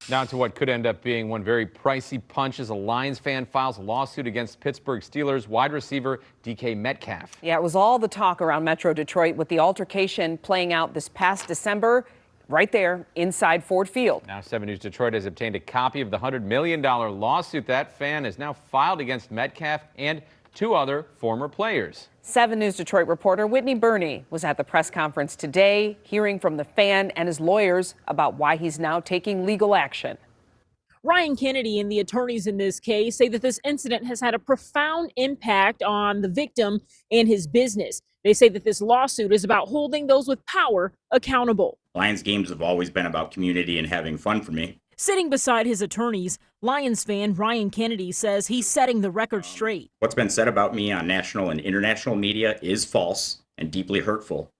Now to what could end up being one very pricey punch as a Lions fan files a lawsuit against Pittsburgh Steelers wide receiver DK Metcalf. Yeah, it was all the talk around Metro Detroit with the altercation playing out this past December right there inside Ford Field. Now 7 News Detroit has obtained a copy of the $100 million lawsuit that fan has now filed against Metcalf and 2 other former players. 7 News Detroit reporter Whitney Burney was at the press conference today, hearing from the fan and his lawyers about why he's now taking legal action. Ryan Kennedy and the attorneys in this case say that this incident has had a profound impact on the victim and his business. They say that this lawsuit is about holding those with power accountable. Lions games have always been about community and having fun for me. Sitting beside his attorneys, Lions fan Ryan Kennedy says he's setting the record straight. What's been said about me on national and international media is false and deeply hurtful.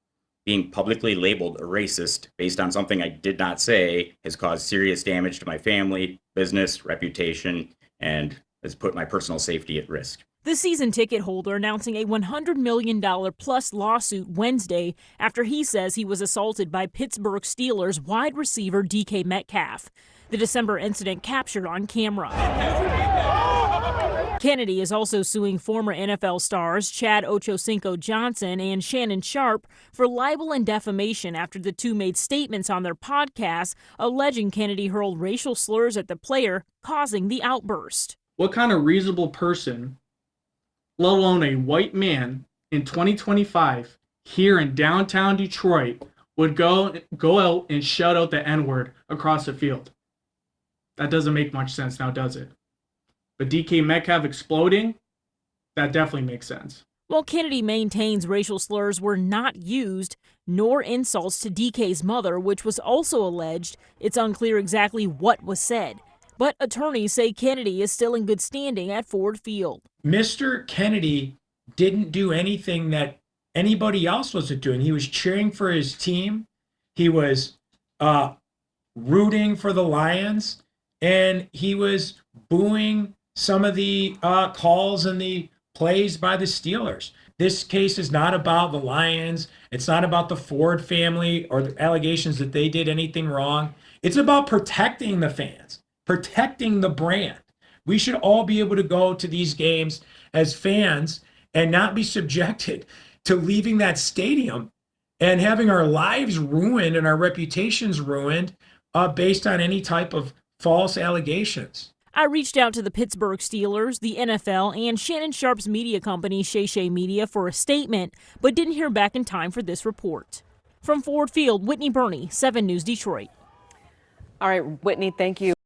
Being publicly labeled a racist based on something I did not say has caused serious damage to my family, business, reputation, and has put my personal safety at risk. The season ticket holder announcing a $100 million plus lawsuit Wednesday after he says he was assaulted by Pittsburgh Steelers wide receiver DK Metcalf. The December incident captured on camera. Kennedy is also suing former NFL stars Chad Ochocinco-Johnson and Shannon Sharpe for libel and defamation after the two made statements on their podcast alleging Kennedy hurled racial slurs at the player, causing the outburst. What kind of reasonable person, let alone a white man in 2025 here in downtown Detroit, would go out and shout out the N-word across the field? That doesn't make much sense now, does it? But DK Metcalf exploding, that definitely makes sense. While Kennedy maintains racial slurs were not used, nor insults to DK's mother, which was also alleged, it's unclear exactly what was said. But attorneys say Kennedy is still in good standing at Ford Field. Mr. Kennedy didn't do anything that anybody else wasn't doing. He was cheering for his team. He was rooting for the Lions, and he was booing some of the calls and the plays by the Steelers. This case is not about the Lions. It's not about the Ford family or the allegations that they did anything wrong. It's about protecting the fans, protecting the brand. We should all be able to go to these games as fans and not be subjected to leaving that stadium and having our lives ruined and our reputations ruined based on any type of false allegations. I reached out to the Pittsburgh Steelers, the NFL, and Shannon Sharpe's media company, Shay Media, for a statement, but didn't hear back in time for this report. From Ford Field, Whitney Burney, 7 News Detroit. All right, Whitney, thank you.